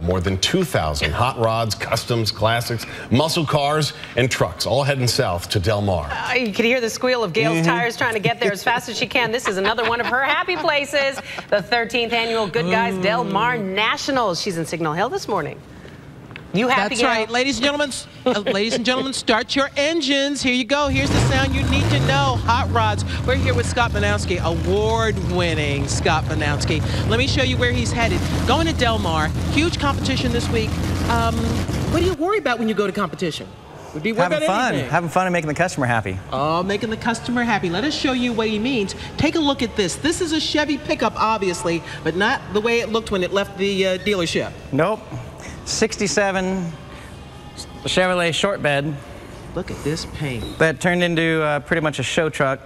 More than 2,000 hot rods, customs, classics, muscle cars, and trucks all heading south to Del Mar. You can hear the squeal of Gail's tires trying to get there as fast as she can. This is another one of her happy places, the 13th annual Goodguys Del Mar Nationals. She's in Signal Hill this morning. You happy, That's Gail? right, ladies and gentlemen, start your engines. Here you go. Here's the sound you need to know. Hot Rods. We're here with Scott Banowski, award-winning Scott Banowski. Let me show you where he's headed. Going to Del Mar, huge competition this week. What do you worry about when you go to competition? Would be having fun and making the customer happy. Oh, making the customer happy. Let us show you what he means. Take a look at this. This is a Chevy pickup, obviously, but not the way it looked when it left the dealership. Nope. 67 Chevrolet short bed. Look at this paint. That turned into pretty much a show truck.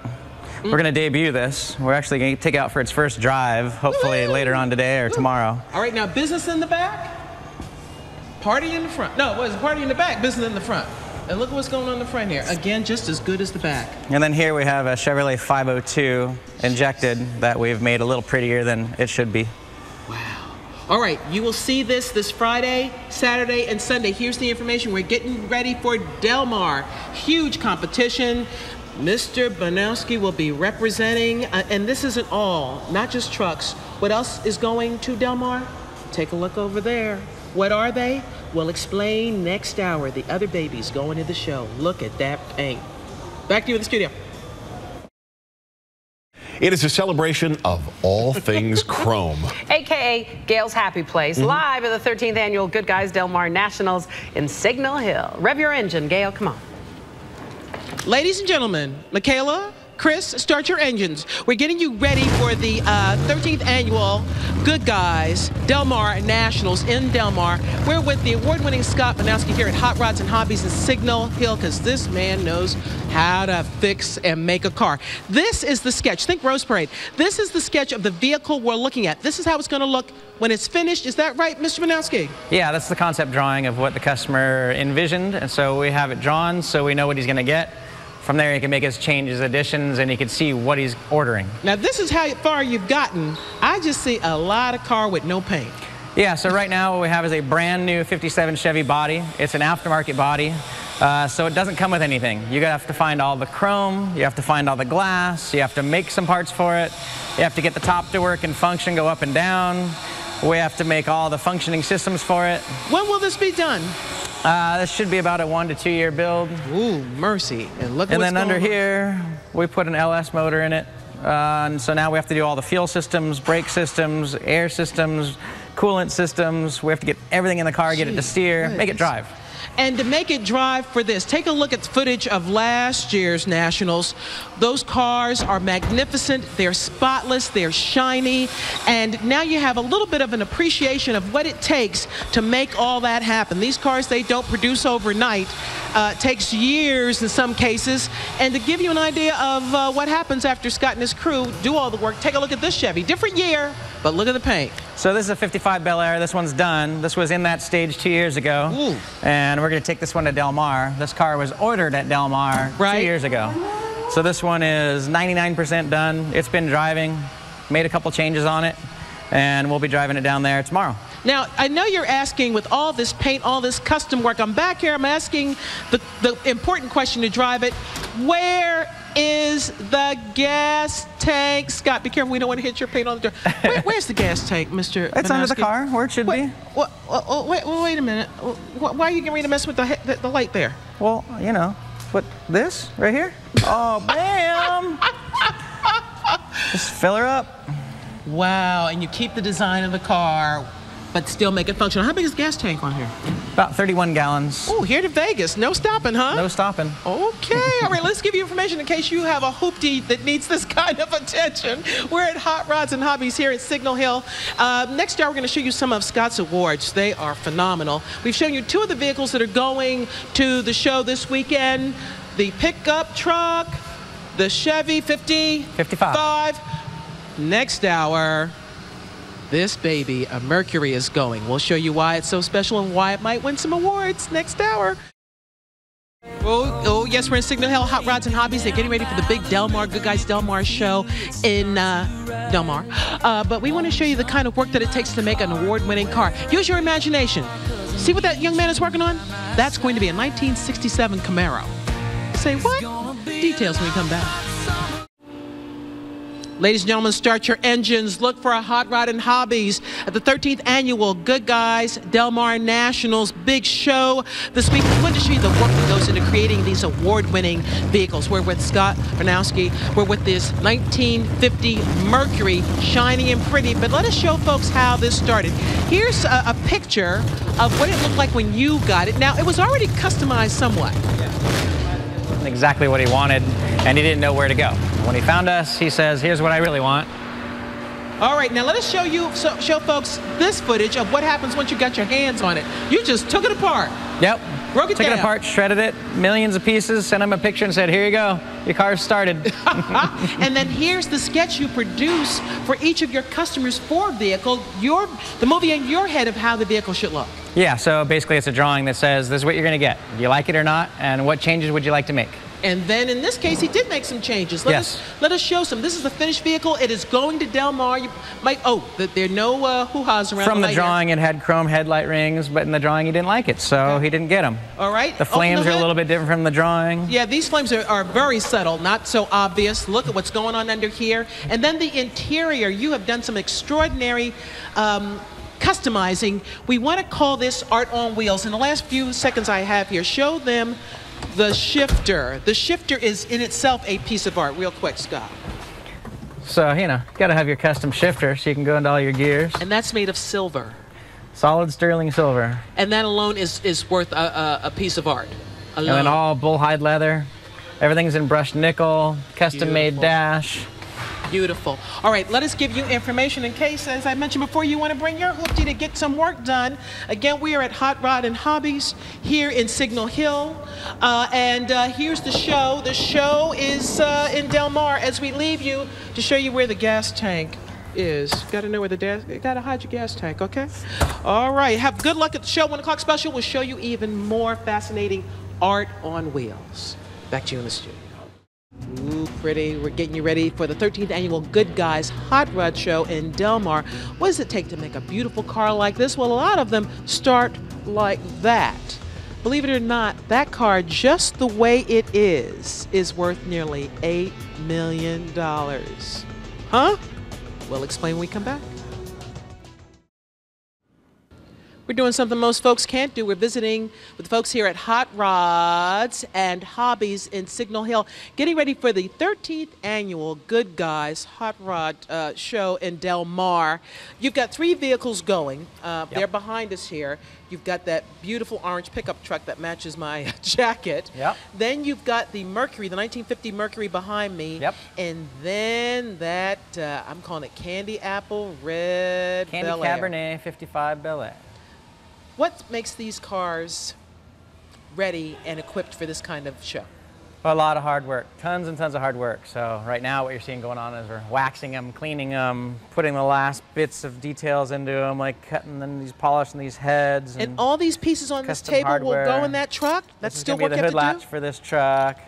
We're going to debut this. We're actually going to take it out for its first drive, hopefully later on today or tomorrow. All right, now business in the back, party in the front. No, it wasn't party in the back, business in the front. And look what's going on in the front here. Again, just as good as the back. And then here we have a Chevrolet 502 injected that we've made a little prettier than it should be. Wow. All right, you will see this Friday, Saturday, and Sunday. Here's the information. We're getting ready for Del Mar. Huge competition. Mr. Banowski will be representing, and this isn't all, not just trucks. What else is going to Del Mar? Take a look over there. What are they? We'll explain next hour. The other babies going to the show. Look at that paint. Back to you in the studio. It is a celebration of all things chrome. AKA Gail's happy place, live at the 13th annual Goodguys Del Mar Nationals in Signal Hill. Rev your engine, Gail, come on. Ladies and gentlemen, Michaela, Chris, start your engines. We're getting you ready for the 13th annual Goodguys Del Mar Nationals in Del Mar. We're with the award-winning Scott Banowski here at Hot Rods and Hobbies in Signal Hill, because this man knows how to fix and make a car. This is the sketch. Think Rose Parade. This is the sketch of the vehicle we're looking at. This is how it's going to look when it's finished. Is that right, Mr. Banowski? Yeah, that's the concept drawing of what the customer envisioned, and so we have it drawn so we know what he's going to get. From there, he can make his changes, additions, and he can see what he's ordering. Now, this is how far you've gotten. I just see a lot of car with no paint. Yeah, so right now what we have is a brand new 57 Chevy body. It's an aftermarket body, so it doesn't come with anything. You have to find all the chrome, you have to find all the glass, you have to make some parts for it, you have to get the top to work and function, go up and down. We have to make all the functioning systems for it. When will this be done? This should be about a 1 to 2 year build. Ooh, mercy. And look at and what's then under going on. here, we put an LS motor in it. And so now we have to do all the fuel systems, brake systems, air systems, coolant systems. We have to get everything in the car, get it to steer, make it drive. And to make it drive for this, take a look at footage of last year's Nationals. Those cars are magnificent, they're spotless, they're shiny, and now you have a little bit of an appreciation of what it takes to make all that happen. These cars, they don't produce overnight. It takes years in some cases. And to give you an idea of what happens after Scott and his crew do all the work, take a look at this Chevy. Different year, but look at the paint. So this is a 55 Bel Air. This one's done. This was in that stage 2 years ago. Ooh. And we're going to take this one to Del Mar. This car was ordered at Del Mar 2 years ago. So this one is 99% done. It's been driving, made a couple changes on it, and we'll be driving it down there tomorrow. Now, I know you're asking, with all this paint, all this custom work, I'm back here, I'm asking the important question to drive it. Where is the gas tank? Scott, be careful, we don't want to hit your paint on the door. Where's the gas tank, Mr. It's Banowski? under the car, where it should be. Wait a minute. Why are you getting ready to mess with the light there? Well, you know, what, this right here? Oh, bam! Just fill her up. Wow, and you keep the design of the car, but still make it functional. How big is the gas tank on here? About 31 gallons. Oh, here to Vegas. No stopping, huh? No stopping. Okay. All right, let's give you information in case you have a hoopty that needs this kind of attention. We're at Hot Rods and Hobbies here at Signal Hill. Next hour, we're going to show you some of Scott's awards. They are phenomenal. We've shown you 2 of the vehicles that are going to the show this weekend. The pickup truck, the Chevy 55. Next hour, this baby, a Mercury, is going. We'll show you why it's so special and why it might win some awards next hour. Oh Yes, we're in Signal Hill, Hot Rods and Hobbies. They're getting ready for the big Del Mar, Goodguys Del Mar show in Del Mar. But we want to show you the kind of work that it takes to make an award-winning car. Use your imagination. See what that young man is working on? That's going to be a 1967 Camaro. Say what? Details when we come back. Ladies and gentlemen, start your engines. Look for a Hot Rod and Hobbies at the 13th annual Goodguys Del Mar Nationals big show this week. We want to show you the work that goes into creating these award-winning vehicles. We're with Scott Bernowski. We're with this 1950 Mercury, shiny and pretty. But let us show folks how this started. Here's a picture of what it looked like when you got it. Now, it was already customized somewhat. Exactly what he wanted, and he didn't know where to go. When he found us, he says, here's what I really want. All right, now let us show folks this footage of what happens once you got your hands on it. You just took it apart. Yep. Broke it Took down. it apart, shredded it, millions of pieces, sent him a picture and said, here you go, your car's started. And then here's the sketch you produce for each of your customers for vehicle, the movie in your head of how the vehicle should look. Yeah, so basically it's a drawing that says, this is what you're gonna get. Do you like it or not? And what changes would you like to make? And then in this case, he did make some changes. Let us show some. This is a finished vehicle. It is going to Del Mar. You might, there are no hoo-has around From the drawing, here. it had chrome headlight rings, but in the drawing he didn't like it, so he didn't get them. All right. The flames are a little bit different from the drawing. Yeah, these flames are very subtle, not so obvious. Look at what's going on under here. And then the interior, you have done some extraordinary customizing. We want to call this art on wheels. In the last few seconds I have here, show them the shifter. The shifter is in itself a piece of art. Real quick, Scott. So, you know, got to have your custom shifter so you can go into all your gears. And that's made of silver. Solid sterling silver. And that alone is worth a piece of art. Alone. And then all bull hide leather. Everything's in brushed nickel, custom made dash. Beautiful. All right, let us give you information in case, as I mentioned before, you want to bring your hoopty to get some work done. Again, we are at Hot Rod and Hobbies here in Signal Hill. Here's the show. The show is in Del Mar. As we leave you, to show you where the gas tank is. Got to know where you got to hide your gas tank, okay? All right, have good luck at the show. 1 o'clock special will show you even more fascinating art on wheels. Back to you in the studio. Ooh, pretty. We're getting you ready for the 13th annual Goodguys Hot Rod Show in Del Mar. What does it take to make a beautiful car like this? Well, a lot of them start like that. Believe it or not, that car, just the way it is worth nearly $8 million. Huh? We'll explain when we come back. We're doing something most folks can't do. We're visiting with the folks here at Hot Rods and Hobbies in Signal Hill, getting ready for the 13th annual Goodguys Hot Rod show in Del Mar. You've got 3 vehicles going. They're behind us here. You've got that beautiful orange pickup truck that matches my jacket. Yep. Then you've got the Mercury, the 1950 Mercury behind me. Yep. And then that, I'm calling it Candy Apple Red Candy Bel Air. Cabernet 55 Bel Air. What makes these cars ready and equipped for this kind of show? A lot of hard work, tons and tons of hard work. So right now what you're seeing going on is we're waxing them, cleaning them, putting the last bits of details into them, like cutting them, polishing these heads. And all these pieces on this table hardware. will go in that truck? That's still work you have to do? This is going to be the hood latch for this truck.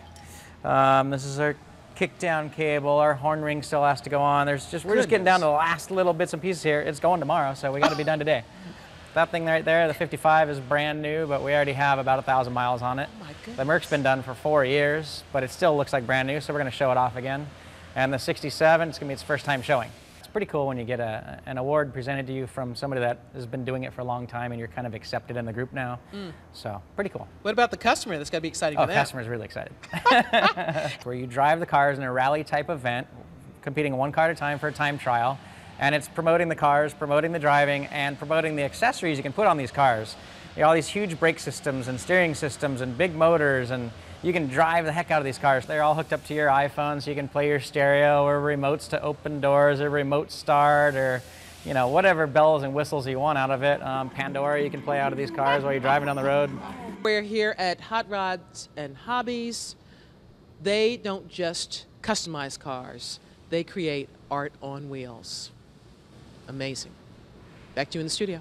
This is our kick-down cable. Our horn ring still has to go on. We're just getting down to the last little bits and pieces here. It's going tomorrow, so we got to be done today. That thing right there, the 55, is brand new, but we already have about 1,000 miles on it. Oh my goodness. The Merc's been done for 4 years, but it still looks like brand new, so we're going to show it off again. And the 67, it's going to be its first time showing. It's pretty cool when you get an award presented to you from somebody that has been doing it for a long time and you're kind of accepted in the group now. So, pretty cool. What about the customer? That's got to be exciting for them. Oh, the customer's really excited. Where you drive the cars in a rally type event, competing 1 car at a time for a time trial. And it's promoting the cars, promoting the driving, and promoting the accessories you can put on these cars. You know, all these huge brake systems and steering systems and big motors, and you can drive the heck out of these cars. They're all hooked up to your iPhone, so you can play your stereo or remotes to open doors or remote start or, you know, whatever bells and whistles you want out of it. Pandora you can play out of these cars while you're driving down the road. We're here at Hot Rods and Hobbies. They don't just customize cars. They create art on wheels. Amazing. Back to you in the studio.